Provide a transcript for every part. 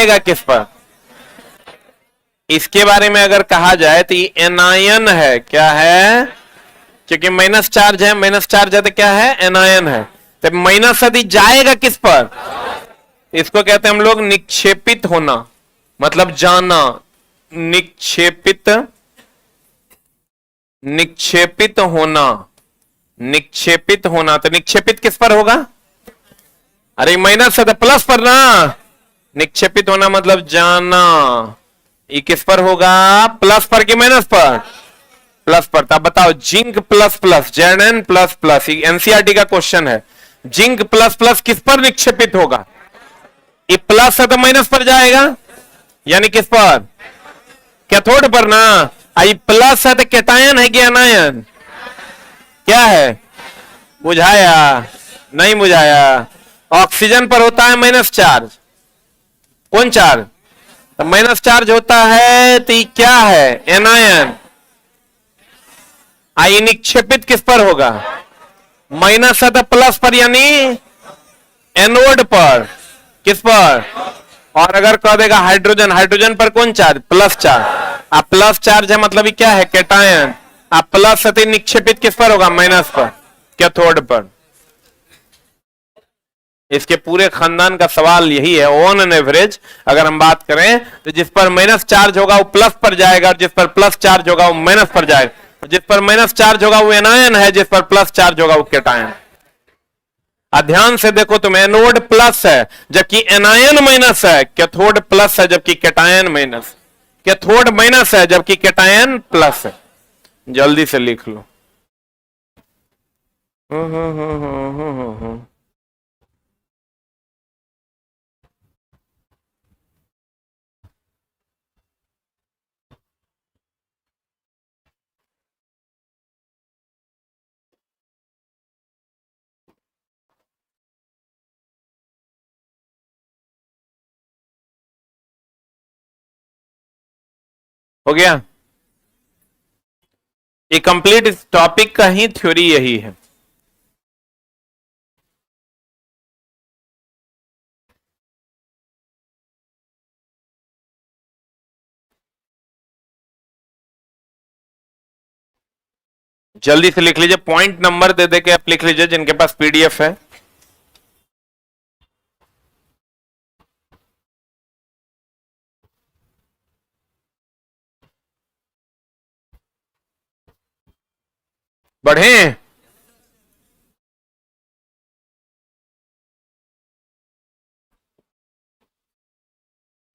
जाएगा किस पर? इसके बारे में अगर कहा जाए तो ये एनायन है। क्या है? क्योंकि माइनस चार्ज है, माइनस चार्ज है तो क्या है? एनायन है। तो माइनस यदि जाएगा किस पर? इसको कहते हैं हम लोग निक्षेपित होना, मतलब जाना। निक्षेपित, निक्षेपित होना, निक्षेपित होना। तो निक्षेपित किस पर होगा? अरे माइनस है तो प्लस पर ना। निक्षेपित होना मतलब जाना। ये किस पर होगा? प्लस पर कि माइनस पर? प्लस पर। तब बताओ, zinc plus plus, Z plus plus, NCERT का क्वेश्चन है। जिंक प्लस प्लस किस पर निक्षेपित होगा? ये प्लस है तो माइनस पर जाएगा, यानी किस पर? कैथोड पर ना। आई प्लस है तो कैटायन है कि एनायन? क्या है? बुझाया? नहीं बुझाया। ऑक्सीजन पर होता है माइनस चार्ज। कौन चार्ज? तो माइनस चार्ज होता है तो ये क्या है? एनायन। आई निक्षेपित किस पर होगा? माइनस है तो प्लस पर, यानी एनोड पर। किस पर? और अगर कह देगा हाइड्रोजन, हाइड्रोजन पर कौन चार्ज? Plus charge. आप प्लस चार्ज है मतलब ये क्या है? कैटायन। आप प्लस है तो निक्षेपित किस पर होगा? माइनस पर, कैथोड पर। इसके पूरे खानदान का सवाल यही है। ऑन एन एवरेज अगर हम बात करें तो जिस पर माइनस चार्ज होगा वो प्लस पर जाएगा, और जिस पर प्लस चार्ज होगा वो माइनस पर जाएगा। जिस पर माइनस चार्ज होगा वो एनायन है, जिस पर प्लस चार्ज होगा वो कैटायन। ध्यान से देखो तुम, एनोड प्लस है जबकि एनायन माइनस है, कैथोड प्लस है जबकि कैटायन माइनस, कैथोड माइनस है जबकि कैटायन प्लस है। जल्दी से लिख लो। हो गया? ये कंप्लीट इस टॉपिक का ही थ्योरी यही है। जल्दी से लिख लीजिए, पॉइंट नंबर दे दे के आप लिख लीजिए जिनके पास पीडीएफ है। बढ़े?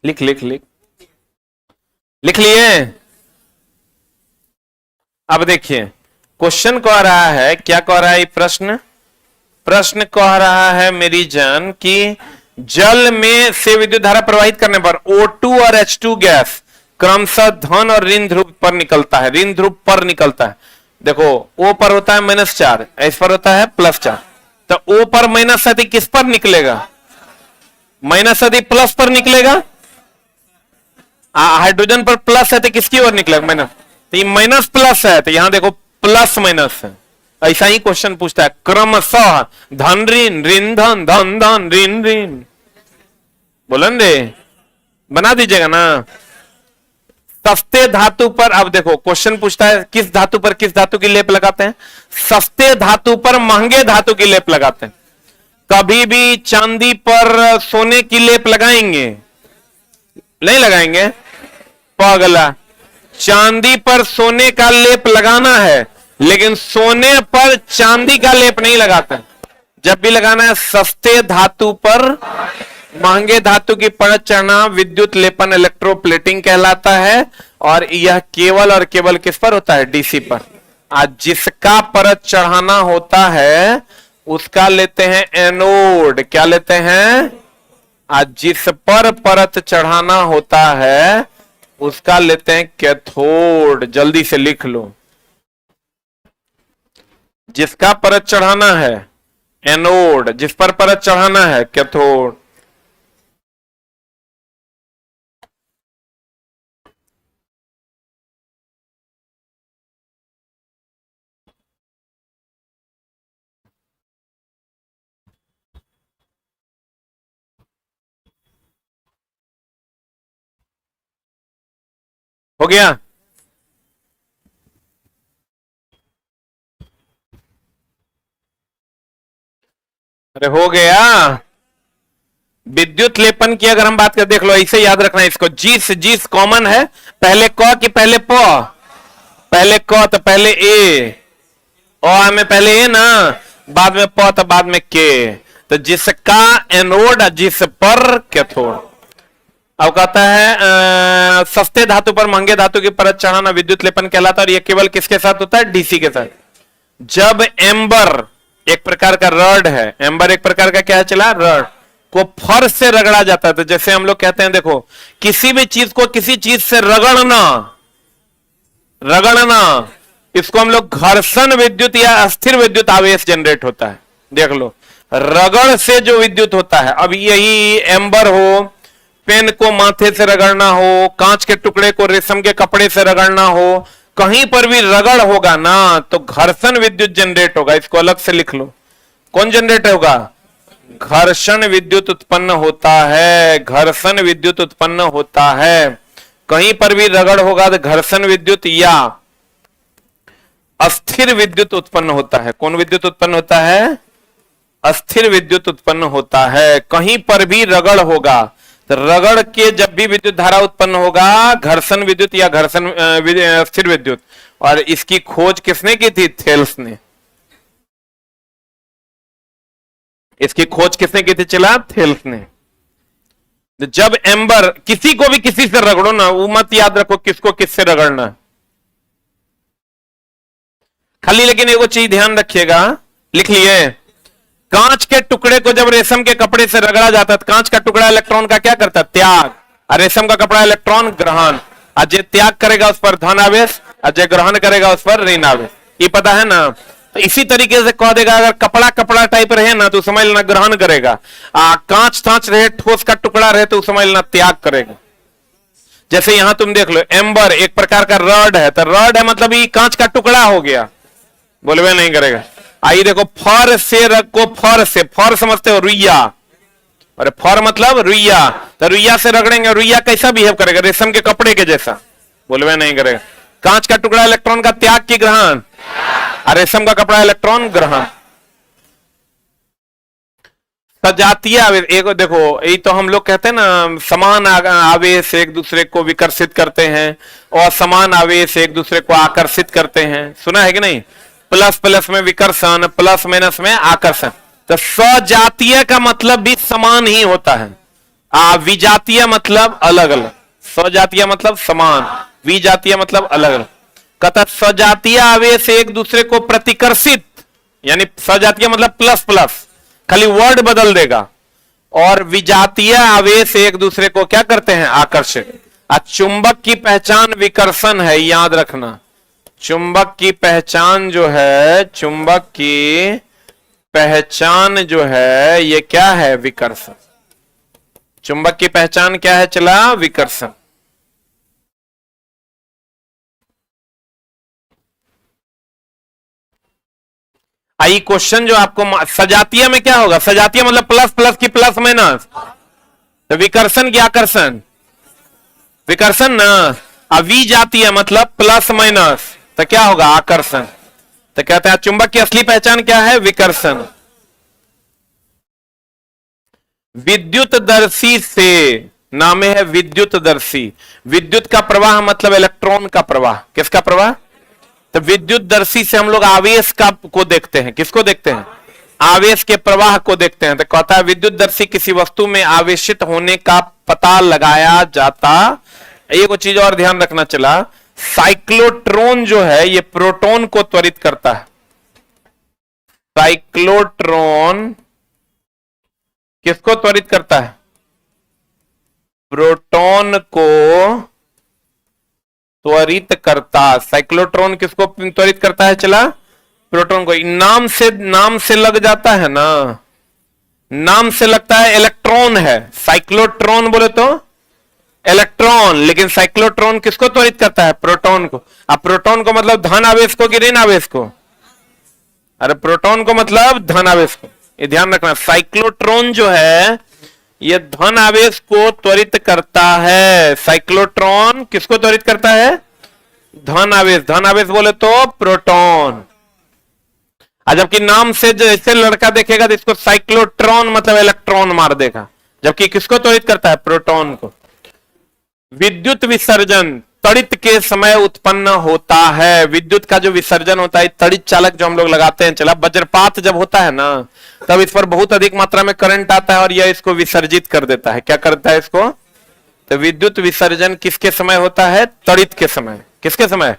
लिख लिख लिख लिख लिए? अब देखिए, क्वेश्चन कह रहा है, क्या कह रहा है ये प्रश्न? प्रश्न कह रहा है मेरी जान कि जल में से विद्युत धारा प्रवाहित करने पर O2 और H2 गैस क्रमशः धन और ऋण ध्रुव पर निकलता है, ऋण ध्रुव पर निकलता है। देखो, O पर होता है माइनस चार्ज, S पर होता है प्लस चार्ज। तो O पर माइनस यदि किस पर निकलेगा? माइनस यदि प्लस पर निकलेगा। हाइड्रोजन पर प्लस है तो किसकी ओर निकलेगा? माइनस। तो ये माइनस प्लस है तो यहां देखो प्लस माइनस है। ऐसा ही क्वेश्चन पूछता है, क्रमशः धन ऋण, ऋण धन, धन धन, ऋण ऋण। बोलन रे, बना दीजिएगा ना। सस्ते धातु पर, अब देखो क्वेश्चन पूछता है किस धातु पर किस धातु की लेप लगाते हैं? सस्ते धातु पर महंगे धातु की लेप लगाते हैं। कभी भी चांदी पर सोने की लेप लगाएंगे? नहीं लगाएंगे। पगला, चांदी पर सोने का लेप लगाना है लेकिन सोने पर चांदी का लेप नहीं लगाते। जब भी लगाना है सस्ते धातु पर महंगे धातु की परत चढ़ना विद्युत लेपन, इलेक्ट्रोप्लेटिंग कहलाता है। और यह केवल और केवल किस पर होता है? डीसी पर। आज जिसका परत चढ़ाना होता है उसका लेते हैं एनोड। क्या लेते हैं? आज जिस पर परत चढ़ाना होता है उसका लेते हैं कैथोड। जल्दी से लिख लो, जिसका परत चढ़ाना है एनोड, जिस पर परत चढ़ाना है कैथोड। हो गया? अरे हो गया। विद्युत लेपन की अगर हम बात करें, देख लो ऐसे याद रखना है इसको, जीस जीस कॉमन है, पहले क कि पहले प? पहले क तो पहले ए, और में पहले ए ना, बाद में प तो बाद में के, तो जिसका एनोड जिस पर कैथोड। अब कहता है सस्ते धातु पर महंगे धातु की परत चढ़ाना विद्युत लेपन कहलाता है, और यह केवल किसके साथ होता है? डीसी के साथ। जब एम्बर एक प्रकार का रड है, एम्बर एक प्रकार का क्या है चला, रड को फर्श से रगड़ा जाता है, तो जैसे हम लोग कहते हैं देखो, किसी भी चीज को किसी चीज से रगड़ना, रगड़ना, इसको हम लोग घर्षण विद्युत या अस्थिर विद्युत आवेश जनरेट होता है। देख लो, रगड़ से जो विद्युत होता है, अब यही एम्बर हो, पेन को माथे से रगड़ना हो, कांच के टुकड़े को रेशम के कपड़े से रगड़ना हो, कहीं पर भी रगड़ होगा ना तो घर्षण विद्युत जनरेट होगा। इसको अलग से लिख लो, कौन जनरेट होगा? घर्षण विद्युत उत्पन्न होता है, घर्षण विद्युत उत्पन्न होता है। कहीं पर भी रगड़ होगा तो घर्षण विद्युत या अस्थिर विद्युत उत्पन्न होता है। कौन विद्युत उत्पन्न होता है? अस्थिर विद्युत उत्पन्न होता है। कहीं पर भी रगड़ होगा तो रगड़ के जब भी विद्युत धारा उत्पन्न होगा, घर्षण विद्युत या घर्षण अस्थिर विद्युत। और इसकी खोज किसने की थी? थेल्स ने। इसकी खोज किसने की थी चला? थेल्स ने। जब एम्बर, किसी को भी किसी से रगड़ो ना, वो मत याद रखो किसको किससे रगड़ना, खाली लेकिन एगो चीज ध्यान रखिएगा, लिख लिए, कांच के टुकड़े को जब रेशम के कपड़े से रगड़ा जाता है, कांच का टुकड़ा इलेक्ट्रॉन का क्या करता है? त्याग, और रेशम का कपड़ा इलेक्ट्रॉन ग्रहण। अजय त्याग करेगा उस पर धन आवेश, अजय ग्रहण करेगा उस पर ऋण आवेश। ये पता है ना? तो इसी तरीके से कह देगा, अगर कपड़ा कपड़ा टाइप रहे ना तो समझ लेना ग्रहण करेगा, कांच कांच रहे, ठोस का टुकड़ा रहे तो समझ लेना त्याग करेगा। जैसे यहां तुम देख लो, एम्बर एक प्रकार का रड है, तो रड है मतलब ये कांच का टुकड़ा हो गया, बोलवे नहीं करेगा। आइए देखो, फर से रखो, फर से, फर समझते हो? रुइया, अरे फर मतलब रुइया, तो रुइया से रगड़ेंगे, रुइया कैसा बिहेव करेगा? रेशम के कपड़े के जैसा, बोलवे नहीं करेगा। कांच का टुकड़ा इलेक्ट्रॉन का त्याग की ग्रहण, और रेशम का कपड़ा इलेक्ट्रॉन ग्रहण। सजातीय आवेश, एक देखो, ये तो हम लोग कहते हैं ना, समान आवेश एक दूसरे को विकर्षित करते हैं, और समान आवेश एक दूसरे को आकर्षित करते हैं, सुना है कि नहीं? प्लस प्लस में विकर्षण, प्लस माइनस में आकर्षण। तो सजातीय का मतलब भी समान ही होता है, विजातीय मतलब अलग अलग। सजातीय मतलब समान, विजातीय मतलब अलग अलग। कहता सजातीय आवेश एक दूसरे को प्रतिकर्षित, यानी सजातीय मतलब प्लस प्लस, खाली वर्ड बदल देगा, और विजातीय आवेश एक दूसरे को क्या करते हैं? आकर्षित। चुंबक की पहचान विकर्षण है, याद रखना। चुंबक की पहचान जो है, चुंबक की पहचान जो है, ये क्या है? विकर्षण। चुंबक की पहचान क्या है चला? विकर्षण। आई क्वेश्चन जो आपको, सजातीय में क्या होगा? सजातीय मतलब प्लस प्लस की प्लस माइनस, तो विकर्षण की आकर्षण, विकर्षण ना। विजातीय मतलब प्लस माइनस, तो क्या होगा? आकर्षण। तो कहते हैं चुंबक की असली पहचान क्या है? विकर्षण। विद्युतदर्शी से, नाम है विद्युतदर्शी। विद्युत का प्रवाह मतलब इलेक्ट्रॉन का प्रवाह। किसका प्रवाह? तो विद्युतदर्शी से हम लोग आवेश का को देखते हैं। किसको देखते हैं? आवेश के प्रवाह को देखते हैं। तो कहता है विद्युतदर्शी किसी वस्तु में आवेशित होने का पता लगाया जाता। एक चीज और ध्यान रखना चला, साइक्लोट्रॉन जो है ये प्रोटॉन को त्वरित करता है। साइक्लोट्रॉन किसको त्वरित करता है? प्रोटॉन को त्वरित करता। साइक्लोट्रॉन किसको त्वरित करता है चला? प्रोटॉन को। नाम से लग जाता है ना, नाम से लगता है इलेक्ट्रॉन है। साइक्लोट्रॉन बोले तो इलेक्ट्रॉन, लेकिन साइक्लोट्रॉन किसको त्वरित करता है? प्रोटॉन को। अब प्रोटॉन को मतलब धन आवेश को कि ऋण आवेश को? अरे प्रोटॉन को मतलब धन आवेश को, ये ध्यान रखना। साइक्लोट्रॉन जो है ये धन आवेश को त्वरित करता है। साइक्लोट्रॉन किसको त्वरित करता है? धन आवेश। धन आवेश बोले तो प्रोटॉन। जबकि नाम से जैसे लड़का देखेगा तो इसको साइक्लोट्रॉन मतलब इलेक्ट्रॉन मार देगा, जबकि किसको त्वरित करता है? प्रोटॉन को। विद्युत विसर्जन तड़ित के समय उत्पन्न होता है। विद्युत का जो विसर्जन होता है, तड़ित चालक जो हम लोग लगाते हैं, चला वज्रपात जब होता है ना, तब इस पर बहुत अधिक मात्रा में करंट आता है और यह इसको विसर्जित कर देता है। क्या करता है इसको? तो विद्युत विसर्जन किसके समय होता है? तड़ित के समय। किसके समय?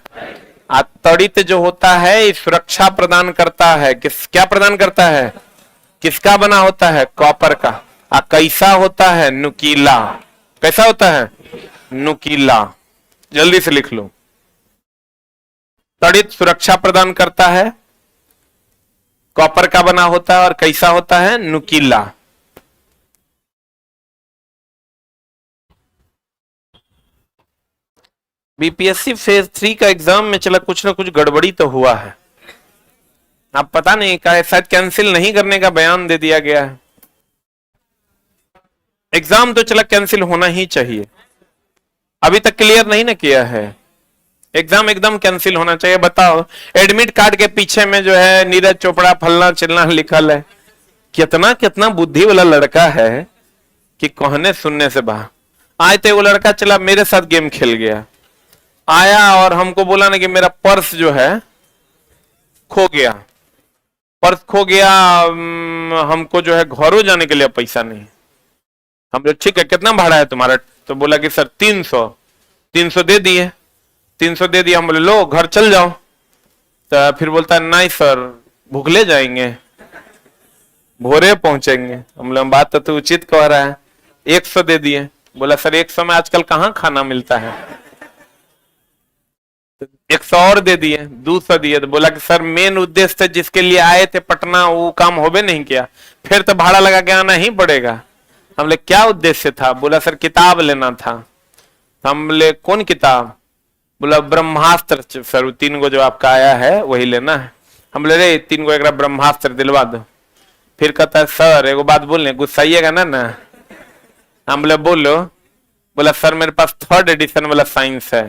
तड़ित जो होता है सुरक्षा प्रदान करता है। क्या प्रदान करता है? किसका बना होता है? कॉपर का। कैसा होता है? नुकीला। कैसा होता है? नुकीला। जल्दी से लिख लो। तड़ित सुरक्षा प्रदान करता है, कॉपर का बना होता है और कैसा होता है? नुकीला। बीपीएससी फेज 3 का एग्जाम में चला कुछ ना कुछ गड़बड़ी तो हुआ है। अब पता नहीं क्या है, शायद कैंसिल नहीं करने का बयान दे दिया गया है। एग्जाम तो चला कैंसिल होना ही चाहिए, अभी तक क्लियर नहीं ना किया है। एग्जाम एकदम कैंसिल होना चाहिए। बताओ, एडमिट कार्ड के पीछे में जो है नीरज चोपड़ा फलना चिलना लिखल है। कितना कितना बुद्धि वाला लड़का है कि कहने सुनने से बाहर। आए थे वो लड़का, चला मेरे साथ गेम खेल गया, आया और हमको बोला ना कि मेरा पर्स जो है खो गया। पर्स खो गया, हमको जो है घरों जाने के लिए पैसा नहीं। हम बोले ठीक है, कितना भाड़ा है तुम्हारा? तो बोला कि सर 300। 300 दे दिए। 300 दे दिया। हम बोले लो घर चल जाओ। तो फिर बोलता है नहीं सर, भूखले जाएंगे, भोरे पहुंचेंगे। हम बोले बात तो उचित कह रहा है। 100 दे दिए। बोला सर 100 में आजकल कहाँ खाना मिलता है। 100 और दे दिए। 200 दिए। तो बोला कि सर मेन उद्देश्य से जिसके लिए आए थे पटना, वो काम होबे नहीं किया, फिर तो भाड़ा लगा के आना ही पड़ेगा। हम बोले क्या उद्देश्य था? बोला सर किताब लेना था। हम बोले कौन किताब? बोला ब्रह्मास्त्र सर, 3 गो जो आपका आया है वही लेना है। हम बोले रे 3 गो एक ब्रह्मास्त्र दिलवा दो। फिर कहता है सर एगो बात बोलने, गुस्साइएगा ना। हम बोले बोलो। बोला सर मेरे पास 3rd एडिशन वाला साइंस है,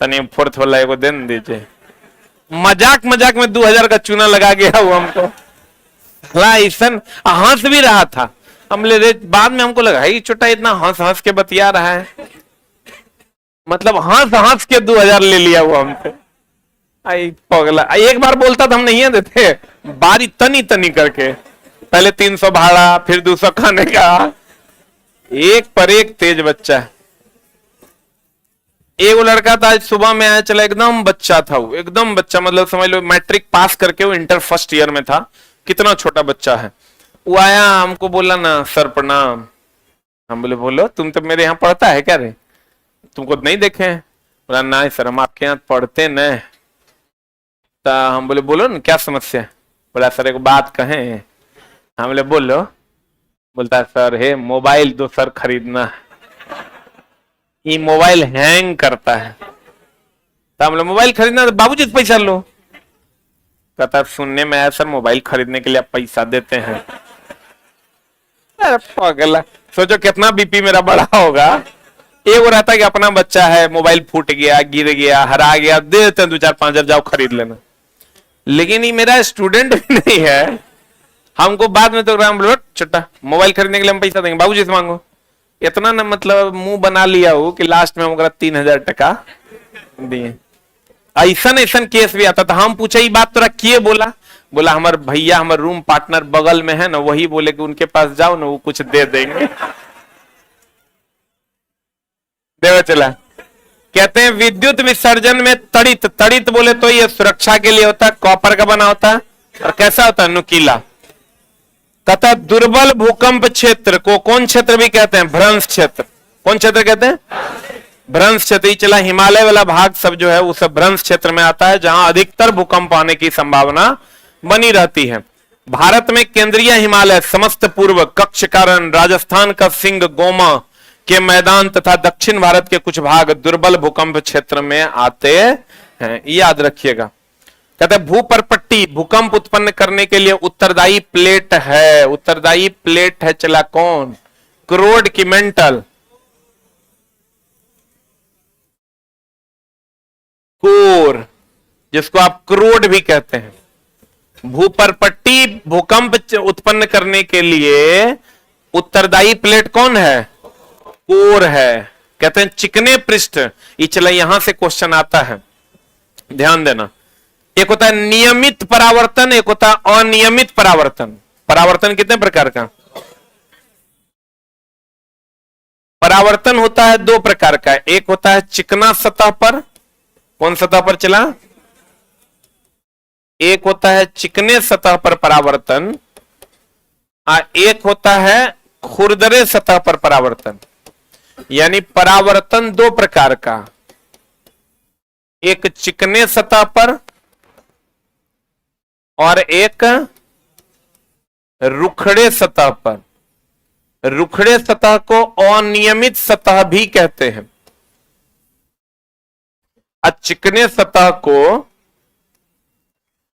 तनी 4th वाला एगो दे दीजिए। मजाक मजाक में 2000 का चूना लगा गया वो हमको। हंस भी रहा था। हम ले बाद में हमको लगा छोटा इतना हंस हंस के बतिया रहा है, मतलब हंस हंस के 2000 ले लिया वो हमसे। आई पगला। एक बार बोलता था हम नहीं देते, बारी तनी तनी करके। पहले 300 भाड़ा, फिर 200 खाने का। एक पर एक तेज बच्चा है। एक लड़का था आज सुबह में आया, चला एकदम बच्चा था वो, एकदम बच्चा, मतलब समझ लो मैट्रिक पास करके वो इंटर फर्स्ट ईयर में था। कितना छोटा बच्चा है वो। आया हमको बोला ना सर प्रणाम। हम बोले बोलो, तुम तो मेरे यहाँ पढ़ता है क्या रे? तुमको नहीं देखे? बोला नहीं सर हम आपके यहाँ पढ़ते न। तो हम बोले बोलो ना क्या समस्या? बोला सर एक बात कहें। हम बोले बोलो। बोलता सर है मोबाइल दो सर खरीदना है, ये मोबाइल हैंग करता है। तो हम लोग मोबाइल खरीदना तो बाबूजी से पैसा लो। कहता सुनने में आया सर मोबाइल खरीदने के लिए आप पैसा देते हैं। अरे पागल, सोचो कितना बीपी मेरा बढ़ा होगा। एक रहता कि अपना बच्चा है, मोबाइल फूट गया, गिर गया, हरा गया, दे देते हैं 2-4-5 जाओ खरीद लेना। लेकिन ये मेरा स्टूडेंट भी नहीं है। हमको बाद में तो छोटा मोबाइल खरीदने के लिए हम पैसा देंगे, बाबूजी से मांगो। इतना ना मतलब मुंह बना लिया हो कि लास्ट में हम 3000 टका दिए। ऐसा केस भी आता था। हम पूछे ये बात तोरा किए बोला? बोला हमारे भैया हमारे रूम पार्टनर बगल में है ना, वही बोले कि उनके पास जाओ ना, वो कुछ दे देंगे। देव चला। कहते हैं विद्युत विसर्जन में तड़ित, तड़ित बोले तो ये सुरक्षा के लिए होता है, कॉपर का बना होता है और कैसा होता है? नुकीला। तथा दुर्बल भूकंप क्षेत्र को कौन क्षेत्र भी कहते हैं? भ्रंश क्षेत्र। कौन क्षेत्र कहते हैं? भ्रंश क्षेत्र। चला हिमालय वाला भाग सब जो है वो सब भ्रंश क्षेत्र में आता है, जहां अधिकतर भूकंप आने की संभावना बनी रहती है। भारत में केंद्रीय हिमालय, समस्त पूर्व, कच्छ कारण, राजस्थान का सिंह गोमा के मैदान तथा दक्षिण भारत के कुछ भाग दुर्बल भूकंप क्षेत्र में आते हैं, याद रखिएगा। कहते हैं भूपरपट्टी भूकंप उत्पन्न करने के लिए उत्तरदायी प्लेट है। उत्तरदायी प्लेट है चला कौन? क्रोड की मेंटल, कोर जिसको आप क्रोड भी कहते हैं, भूपरपट्टी भूकंप उत्पन्न करने के लिए उत्तरदायी प्लेट कौन है? कोर है। कहते हैं चिकने पृष्ठ। ये चला, यहां से क्वेश्चन आता है, ध्यान देना। एक होता है नियमित परावर्तन, एक होता है अनियमित परावर्तन। परावर्तन कितने प्रकार का? परावर्तन होता है दो प्रकार का। एक होता है चिकना सतह पर, कौन सतह पर चला? एक होता है चिकने सतह पर परावर्तन, एक होता है खुरदरे सतह पर परावर्तन। यानी परावर्तन दो प्रकार का, एक चिकने सतह पर और एक रुखड़े सतह पर। रुखड़े सतह को अनियमित सतह भी कहते हैं, और चिकने सतह को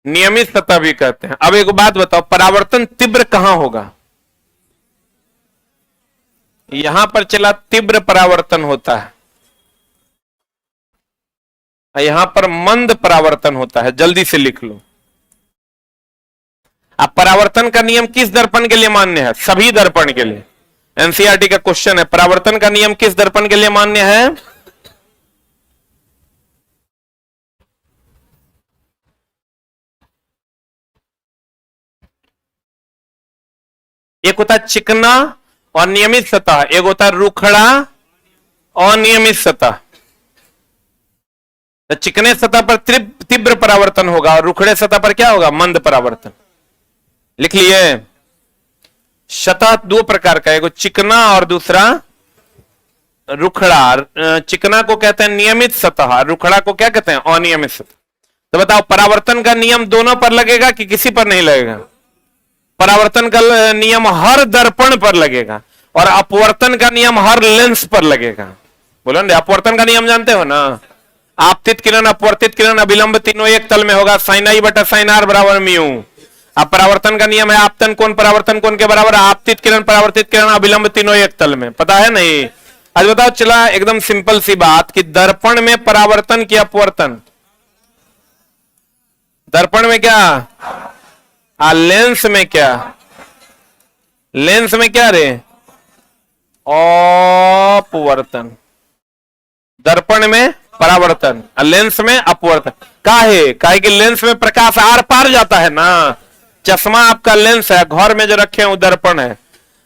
नियमित सतह भी कहते हैं। अब एक बात बताओ, परावर्तन तीव्र कहां होगा? यहां पर चला तीव्र परावर्तन होता है, यहां पर मंद परावर्तन होता है। जल्दी से लिख लो। अब परावर्तन का नियम किस दर्पण के लिए मान्य है? सभी दर्पण के लिए। एनसीईआरटी का क्वेश्चन है, परावर्तन का नियम किस दर्पण के लिए मान्य है? एक होता है चिकना और नियमित सतह, एक होता है रुखड़ा और नियमित सतह। तो चिकने सतह पर तीव्र परावर्तन होगा और रुखड़े सतह पर क्या होगा? मंद परावर्तन। लिख लिए। सतह दो प्रकार का, एक चिकना और दूसरा रुखड़ा। चिकना को कहते हैं नियमित सतह, रुखड़ा को क्या कहते हैं? अनियमित सतह। तो बताओ, परावर्तन का नियम दोनों पर लगेगा कि किसी पर नहीं लगेगा? परावर्तन का नियम हर दर्पण पर लगेगा और अपवर्तन का नियम हर लेंस पर लगेगा। बोलो ना, अपवर्तन का नियम जानते हो ना? आपतित किरण, अपवर्तित किरण, अभिलंब तीनों एक तल में होगा। साइन आई बटा साइन आर बराबर म्यू। अब परावर्तन का नियम है आपतन कोण परावर्तन कोण के बराबर, आपतित किरण, परावर्तित किरण, अभिलंब तीनों एक तल में। पता है नहीं? आज बताओ, चला एकदम सिंपल सी बात कि दर्पण में परावर्तन की अपवर्तन, दर्पण में क्या, लेंस में क्या, लेंस में क्या रे? अपवर्तन। दर्पण में परावर्तन, लेंस में अपवर्तन। काहे कि लेंस में प्रकाश आर पार जाता है ना। चश्मा आपका लेंस है, घर में जो रखे हैं वो दर्पण है।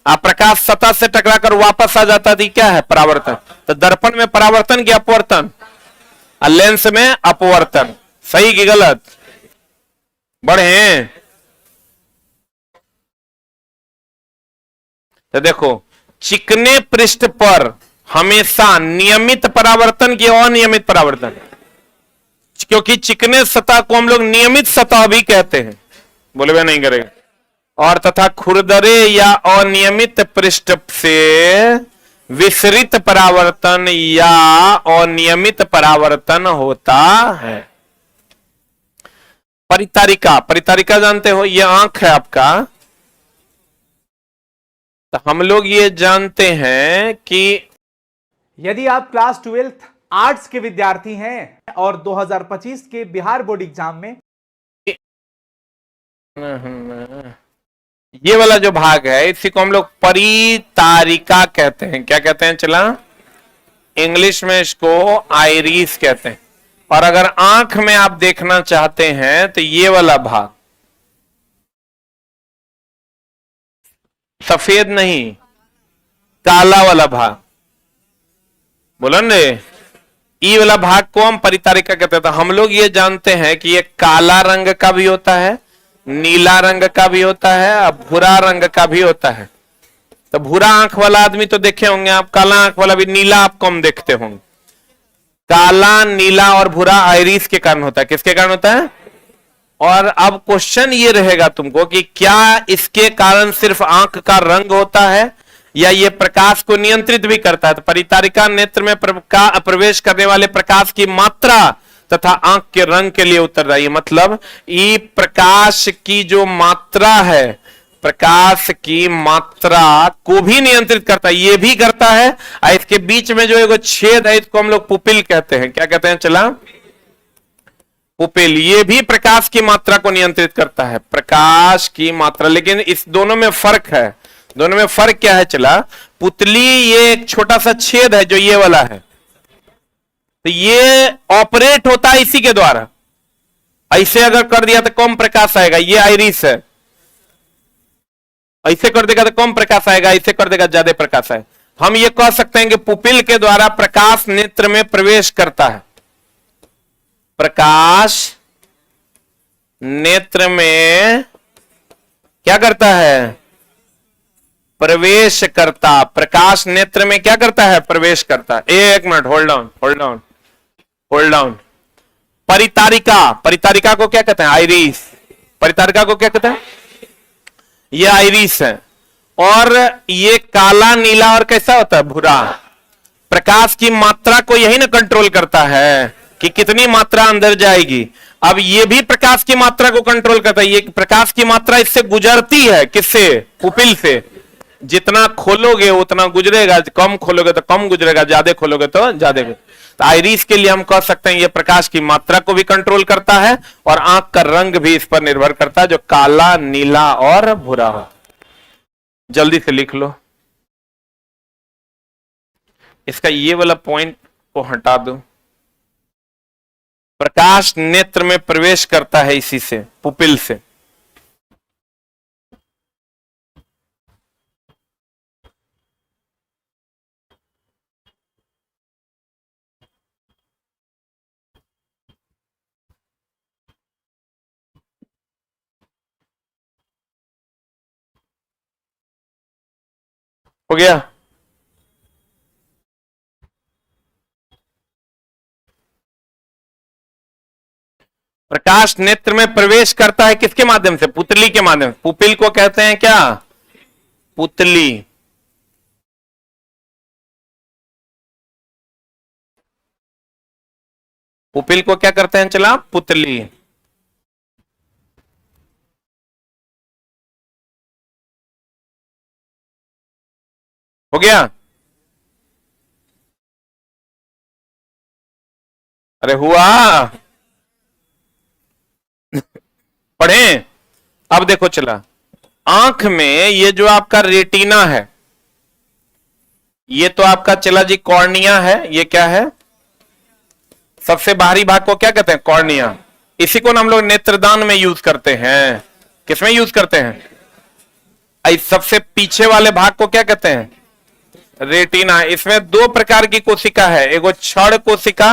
आप प्रकाश सतह से टकराकर वापस आ जाता है, क्या है? परावर्तन। तो दर्पण में परावर्तन की अपवर्तन, लेंस में अपवर्तन। सही कि गलत? बढ़े। तो देखो, चिकने पृष्ठ पर हमेशा नियमित परावर्तन की अनियमित परावर्तन, क्योंकि चिकने सतह को हम लोग नियमित सतह भी कहते हैं। बोले वे नहीं करेगा। और तथा खुरदरे या अनियमित पृष्ठ से विसरित परावर्तन या अनियमित परावर्तन होता है। परितारिका, परितारिका जानते हो? ये आंख है आपका। तो हम लोग ये जानते हैं कि यदि आप क्लास 12th आर्ट्स के विद्यार्थी हैं और 2025 के बिहार बोर्ड एग्जाम में ये वाला जो भाग है, इसी को हम लोग परितारिका कहते हैं। क्या कहते हैं? चला, इंग्लिश में इसको आइरिस कहते हैं। और अगर आंख में आप देखना चाहते हैं तो ये वाला भाग, सफेद नहीं, काला वाला भाग, बोलो ने, ई वाला भाग को हम परितारिका कहते हैं। तो हम लोग ये जानते हैं कि ये काला रंग का भी होता है, नीला रंग का भी होता है और भूरा रंग का भी होता है। तो भूरा आंख वाला आदमी तो देखे होंगे आप, काला आंख वाला भी, नीला आप कम देखते होंगे। काला, नीला और भूरा आइरिस के कारण होता है। किसके कारण होता है? और अब क्वेश्चन ये रहेगा तुमको कि क्या इसके कारण सिर्फ आंख का रंग होता है या ये प्रकाश को नियंत्रित भी करता है? तो परितारिका नेत्र में प्रवेश करने वाले प्रकाश की मात्रा तथा आंख के रंग के लिए उत्तरदायी। मतलब ये प्रकाश की जो मात्रा है, प्रकाश की मात्रा को भी नियंत्रित करता है, ये भी करता है। और इसके बीच में जो एक छेद है इसको हम लोग पुपिल कहते हैं। क्या कहते हैं चला? पुपिल। ये भी प्रकाश की मात्रा को नियंत्रित करता है, प्रकाश की मात्रा। लेकिन इस दोनों में फर्क है। दोनों में फर्क क्या है चला? पुतली ये एक छोटा सा छेद है जो ये वाला है, तो ये ऑपरेट होता है इसी के द्वारा। ऐसे अगर कर दिया तो कम प्रकाश आएगा, ये आइरिस है। ऐसे कर देगा तो कम प्रकाश आएगा, ऐसे कर देगा ज्यादा प्रकाश आएगा। हम ये कह सकते हैं कि पुपिल के द्वारा प्रकाश नेत्र में प्रवेश करता है। प्रकाश नेत्र में क्या करता है? प्रवेश करता। प्रकाश नेत्र में क्या करता है? प्रवेश करता। एक minute, hold down hold down hold down. परितारिका, परितारिका को क्या कहते हैं? आइरिस। परितारिका को क्या कहते हैं? ये आइरिस है। और ये काला, नीला और कैसा होता है? भूरा। प्रकाश की मात्रा को यही ना कंट्रोल करता है कि कितनी मात्रा अंदर जाएगी। अब ये भी प्रकाश की मात्रा को कंट्रोल करता है। ये प्रकाश की मात्रा इससे गुजरती है। किससे? पुपिल से। जितना खोलोगे उतना गुजरेगा, कम खोलोगे तो कम गुजरेगा, ज्यादा खोलोगे तो ज्यादा। तो आइरिस के लिए हम कह सकते हैं ये प्रकाश की मात्रा को भी कंट्रोल करता है और आंख का रंग भी इस पर निर्भर करता है, जो काला, नीला और भूरा हो। जल्दी से लिख लो। इसका ये वाला पॉइंट को हटा दो। प्रकाश नेत्र में प्रवेश करता है इसी से, पुपिल से। हो गया? प्रकाश नेत्र में प्रवेश करता है किसके माध्यम से? पुतली के माध्यम से। पुपिल को कहते हैं क्या? पुतली। पुपिल को क्या करते हैं चला? पुतली। हो गया? अरे हुआ? पढ़ें? अब देखो चला, आंख में ये जो आपका रेटिना है, ये तो आपका चला जी कॉर्निया है। ये क्या है? सबसे बाहरी भाग को क्या कहते हैं? कॉर्निया। इसी को हम लोग नेत्रदान में यूज करते हैं। किसमें यूज करते हैं? इस सबसे पीछे वाले भाग को क्या कहते हैं? रेटिना। इसमें दो प्रकार की कोशिका है, एगो क्षण कोशिका,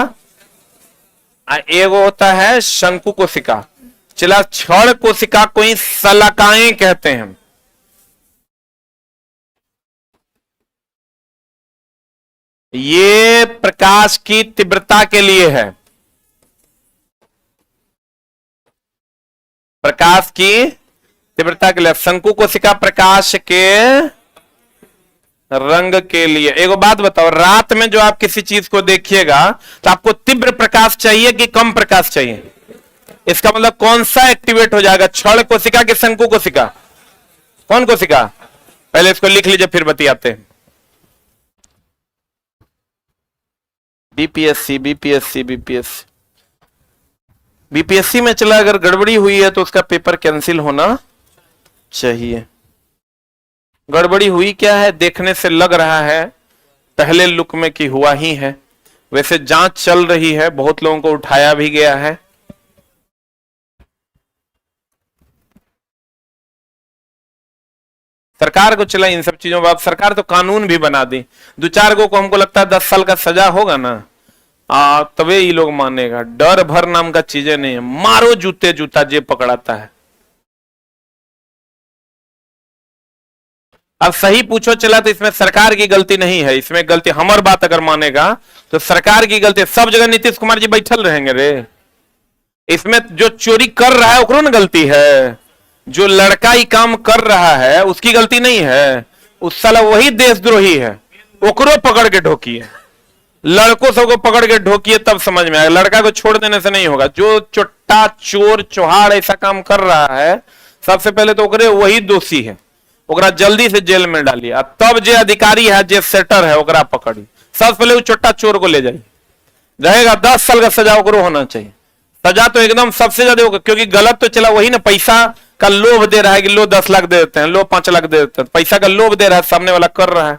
एगो होता है शंकु कोशिका। चला, क्षण कोशिका को ही शलाकाएं कहते हैं। ये प्रकाश की तीव्रता के लिए है। प्रकाश की तीव्रता के लिए। शंकु कोशिका प्रकाश के रंग के लिए। एगो बात बताओ, रात में जो आप किसी चीज को देखिएगा तो आपको तीव्र प्रकाश चाहिए कि कम प्रकाश चाहिए? इसका मतलब कौन सा एक्टिवेट हो जाएगा? क्षण कोशिका कि शंकु कोशिका? कौन कोशिका? पहले इसको लिख लीजिए फिर बतियाते हैं। बीपीएससी बीपीएससी बीपीएससी बीपीएससी में चला, अगर गड़बड़ी हुई है तो उसका पेपर कैंसिल होना चाहिए। गड़बड़ी हुई क्या है? देखने से लग रहा है पहले लुक में कि हुआ ही है। वैसे जांच चल रही है, बहुत लोगों को उठाया भी गया है। सरकार को चला इन सब चीजों पर। सरकार तो कानून भी बना दी। दो चार को हमको लगता है 10 साल का सजा होगा ना, तबे ये लोग मानेगा। डर भर नाम का चीजें नहीं है। मारो जूते जूता जे पकड़ाता है। अब सही पूछो चला तो इसमें सरकार की गलती नहीं है। इसमें गलती, हमार बात अगर मानेगा तो सरकार की गलती। सब जगह नीतीश कुमार जी बैठल रहेंगे रे? इसमें जो चोरी कर रहा है ओकरो ना गलती है। जो लड़का ही काम कर रहा है उसकी गलती नहीं है। उस साला वही देशद्रोही है, ओकरो पकड़ के ढोकिए। लड़कों सबको पकड़ के ढोकिए तब समझ में आएगा। लड़का को छोड़ देने से नहीं होगा। जो चोट्टा चोर चौहाड़ ऐसा काम कर रहा है, सबसे पहले तो ओकरे वही दोषी है, ओकरा जल्दी से जेल में डालिए, और तब जे अधिकारी है, जे सेटर है, ओकरा पकड़ी। सबसे पहले वो चोट्टा चोर को ले जाइए, रहेगा 10 साल का सजा ओकरो होना चाहिए। सजा तो एकदम सबसे ज्यादा होगा, क्योंकि गलत तो चला वही ना, पैसा का लोभ दे रहा है कि लो 10 लाख दे देते हैं, लो 5 लाख दे देते हैं, पैसा का लोभ दे रहा है, सामने वाला कर रहा है।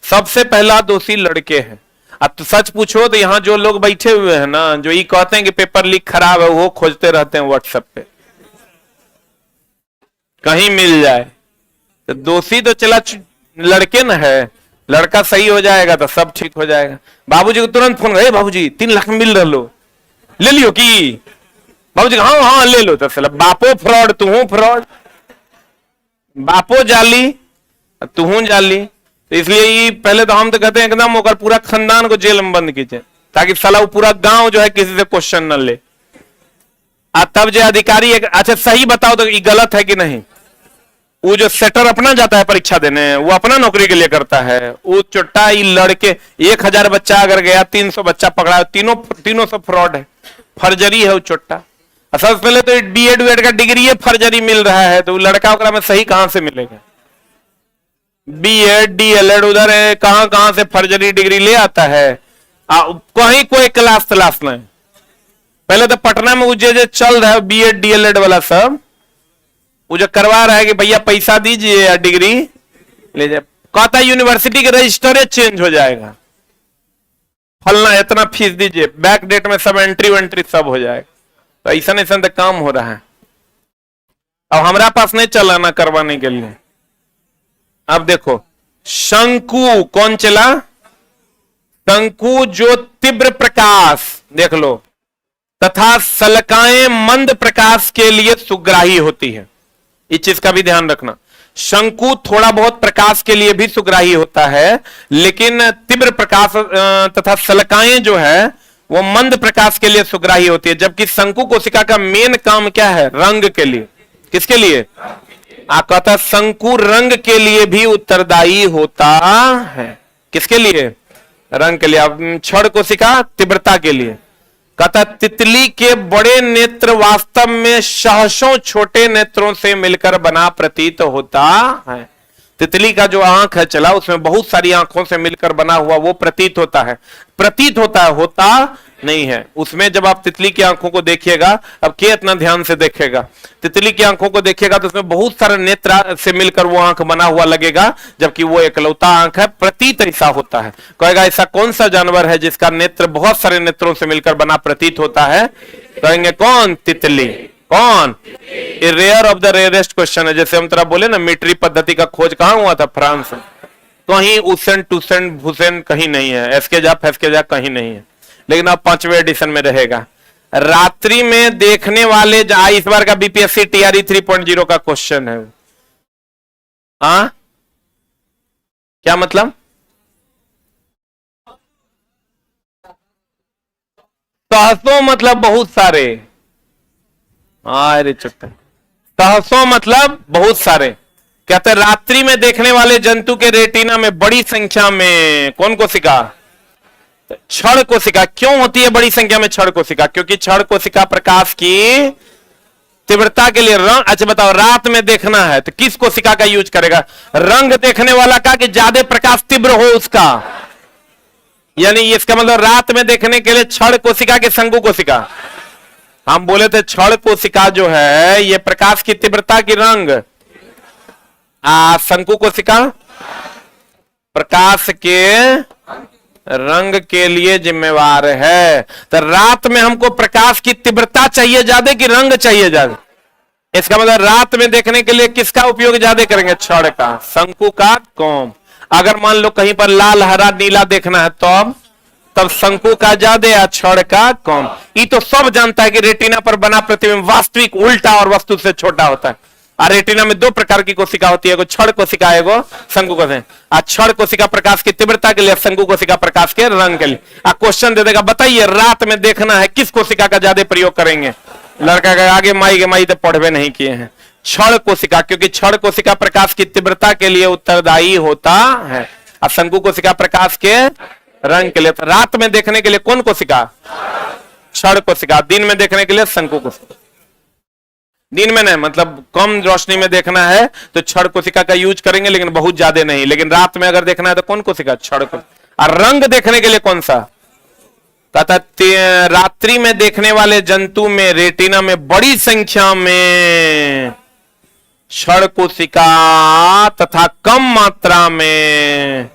सबसे पहला दोषी लड़के हैं। अब तो सच पूछो तो यहाँ जो लोग बैठे हुए हैं ना, जो ये कहते हैं कि पेपर लीक खराब है, वो खोजते रहते हैं व्हाट्सएप पे कहीं मिल जाए। तो दोषी तो चला लड़के ना है, लड़का सही हो जाएगा तो सब ठीक हो जाएगा। बाबूजी को तुरंत फोन करे, बाबूजी 3 लाख मिल रहा, लो ले लियो की। बाबूजी हाँ हाँ ले लो। तो साला बापो फ्रॉड, तू फ्रॉड, बापो जाली तू जाली। तो इसलिए ये पहले तो हम तो कहते हैं एकदम होकर पूरा खानदान को जेल में बंद कीजिए, ताकि साला वो पूरा गांव जो है किसी से क्वेश्चन न ले। तब जो अधिकारी अच्छा सही बताओ तो ये गलत है कि नहीं? वो जो सेटर अपना जाता है परीक्षा देने, वो अपना नौकरी के लिए करता है। वो चोट्टा ये लड़के 1000 बच्चा अगर गया, 300 बच्चा पकड़ा, तीनों सब फ्रॉड है, फर्जरी है वो चोट्टा। सबसे पहले तो बीएड का डिग्री फर्जरी मिल रहा है, तो लड़का वगैरह में सही कहां से मिलेगा? बीएड डीएलएड उधर है, कहां से फर्जरी डिग्री ले आता है? कहीं कोई क्लास तलाश नहीं। पहले तो पटना में जो चल रहा है बीएड डीएलएड वाला सब, वो जो करवा रहा है कि भैया पैसा दीजिए या डिग्री ले जाए, कहता है यूनिवर्सिटी के रजिस्टर चेंज हो जाएगा, फलना इतना फीस दीजिए, बैक डेट में सब एंट्री वेंट्री सब हो जाएगा। तो ऐसा तो काम हो रहा है। अब हमारा पास नहीं चला ना करवाने के लिए। अब देखो शंकु कौन चला? शंकु जो तीव्र प्रकाश देख लो तथा सलकाएं मंद प्रकाश के लिए सुग्राही होती है, इस चीज का भी ध्यान रखना। शंकु थोड़ा बहुत प्रकाश के लिए भी सुग्राही होता है, लेकिन तीव्र प्रकाश तथा सलकाएं जो है वो मंद प्रकाश के लिए सुग्राही होती है। जबकि शंकु कोशिका का मेन काम क्या है? रंग के लिए। किसके लिए? कहता शंकु रंग के लिए भी उत्तरदायी होता है। किसके लिए? रंग के लिए। अब क्षण कोशिका तीव्रता के लिए। कहता तितली के बड़े नेत्र वास्तव में सहस्रों छोटे नेत्रों से मिलकर बना प्रतीत होता है। तितली का जो आंख है चला, उसमें बहुत सारी आंखों से मिलकर बना हुआ वो प्रतीत होता है। प्रतीत होता है, होता नहीं है। उसमें जब आप तितली की आंखों को देखिएगा, अब के इतना ध्यान से देखेगा, तितली की आंखों को देखिएगा तो उसमें बहुत सारे नेत्र से मिलकर वो आंख बना हुआ लगेगा, जबकि वो एकलौता आंख है। प्रतीत ऐसा होता है। कहेगा ऐसा कौन सा जानवर है जिसका नेत्र बहुत सारे नेत्रों से मिलकर बना प्रतीत होता है? कहेंगे कौन? तितली। कौन? ये rare of the rarest question है। जैसे हम तरह बोले ना, मीट्री पद्धति का खोज कहां हुआ था? फ्रांस में। कहीं उसेन टूसेन भूसेन कहीं नहीं है, एसके जा फैसके जा कहीं नहीं है, लेकिन अब 5वें एडिशन में रहेगा। रात्रि में देखने वाले, इस बार का बीपीएससी टीआरई 3.0 का क्वेश्चन है। क्या मतलब? सहसों मतलब बहुत सारे। अरे चुट्टा, सहसों मतलब बहुत सारे। कहते रात्रि में देखने वाले जंतु के रेटिना में बड़ी संख्या में कौन कोशिका? क्षण कोशिका। क्यों होती है बड़ी संख्या में क्षण कोशिका? क्योंकि क्षण कोशिका प्रकाश की तीव्रता के लिए रंग। अच्छा बताओ, रात में देखना है तो किस कोशिका का यूज करेगा? रंग देखने वाला का, कि ज्यादा प्रकाश तीव्र हो उसका। यानी इसका मतलब रात में देखने के लिए क्षण कोशिका के शंकु कोशिका। हम बोले थे क्षण कोशिका जो है ये प्रकाश की तीव्रता की रंग, शंकु कोशिका प्रकाश के रंग के लिए जिम्मेवार है। तो रात में हमको प्रकाश की तीव्रता चाहिए ज्यादा कि रंग चाहिए ज्यादा? इसका मतलब रात में देखने के लिए किसका उपयोग ज्यादा करेंगे? क्षण का, शंकु का कम। अगर मान लो कहीं पर लाल हरा नीला देखना है तब शंकु का ज्यादा या क्षण का कम। ये तो सब जानता है कि रेटिना पर बना प्रतिबिंब वास्तविक उल्टा और वस्तु से छोटा होता है। और रेटिना में 2 प्रकार की कोशिका होती है, एगो क्षण कोशिका, एगो शंकु कोशिका। क्षण कोशिका प्रकाश की तीव्रता के लिए, शंकु कोशिका प्रकाश के रंग के लिए। क्वेश्चन दे देगा, बताइए रात में देखना है किस कोशिका का ज्यादा प्रयोग करेंगे? लड़का का आगे माई तो पढ़वे नहीं किए हैं। क्षण कोशिका, क्योंकि क्षण कोशिका प्रकाश की तीव्रता के लिए उत्तरदायी होता है, और शंकु कोशिका प्रकाश के रंग के लिए। तो रात में देखने के लिए कौन कोशिका? क्षण कोशिका। दिन में देखने के लिए शंकु कोशिका। दिन में नहीं, मतलब कम रोशनी में देखना है तो क्षण कोशिका का यूज करेंगे, लेकिन बहुत ज्यादा नहीं। लेकिन रात में अगर देखना है तो कौन कोशिका? क्षण कोशिका। और रंग देखने के लिए कौन सा? तथा रात्रि में देखने वाले जंतु में रेटिना में बड़ी संख्या में क्षण कोशिका तथा कम मात्रा में।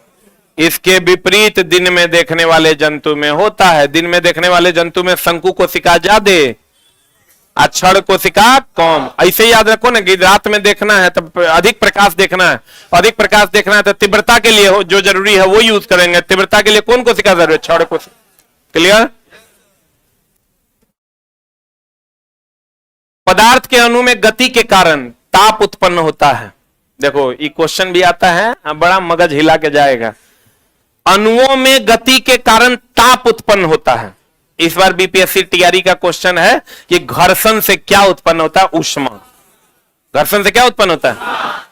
इसके विपरीत दिन में देखने वाले जंतु में होता है। दिन में देखने वाले जंतु में शंकु कोशिका ज्यादा, क्षण कोशिका कम। ऐसे याद रखो ना कि रात में देखना है तो अधिक प्रकाश देखना है, अधिक प्रकाश देखना है तो तीव्रता के लिए जो जरूरी है वो यूज करेंगे। तीव्रता के लिए कौन कोशिका जरूरी है? क्षण कोशिका। क्लियर? पदार्थ के अणु में गति के कारण ताप उत्पन्न होता है। देखो ये क्वेश्चन भी आता है, बड़ा मगज हिला के जाएगा। अणुओं में गति के कारण ताप उत्पन्न होता है। इस बार बीपीएससी टीआरई का क्वेश्चन है कि घर्षण से क्या उत्पन्न होता है? ऊष्मा। घर्षण से क्या उत्पन्न होता है?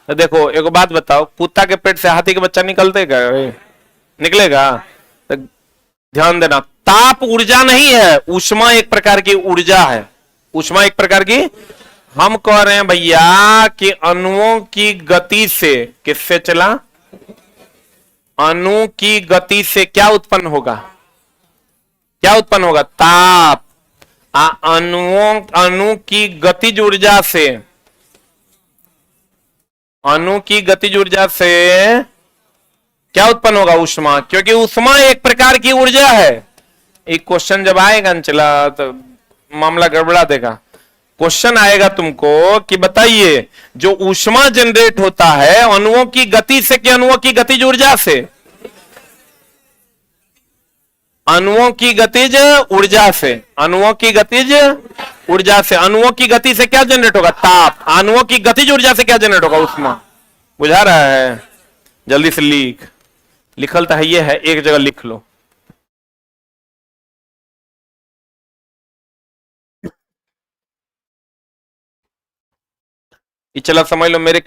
तो देखो एक बात बताओ, कुत्ता के पेट से हाथी के बच्चा निकलतेगा? निकलेगा? तो ध्यान देना, ताप ऊर्जा नहीं है, ऊष्मा एक प्रकार की ऊर्जा है। ऊष्मा एक प्रकार की। हम कह रहे हैं भैया कि अणुओं की गति से, किससे चला? अणु की गति से क्या उत्पन्न होगा? क्या उत्पन्न होगा? ताप। अणु की गतिज ऊर्जा से, अणु की गतिज ऊर्जा से क्या उत्पन्न होगा? ऊष्मा। क्योंकि ऊष्मा एक प्रकार की ऊर्जा है। एक क्वेश्चन जब आएगा अंचला तो मामला गड़बड़ा देगा। क्वेश्चन आएगा तुमको कि बताइए जो ऊष्मा जनरेट होता है अणुओं की गति से कि अणुओं की गतिज ऊर्जा से? अणुओं की गतिज ऊर्जा से। अणुओं की गतिज ऊर्जा से। अणुओं की गति से क्या जनरेट होगा? ताप। अणुओं की गतिज ऊर्जा से क्या जनरेट होगा? ऊष्मा। बुझा रहा है? जल्दी से लिख। लिखल तो है, ये है, एक जगह लिख लो। ये चला समझ लो मेरे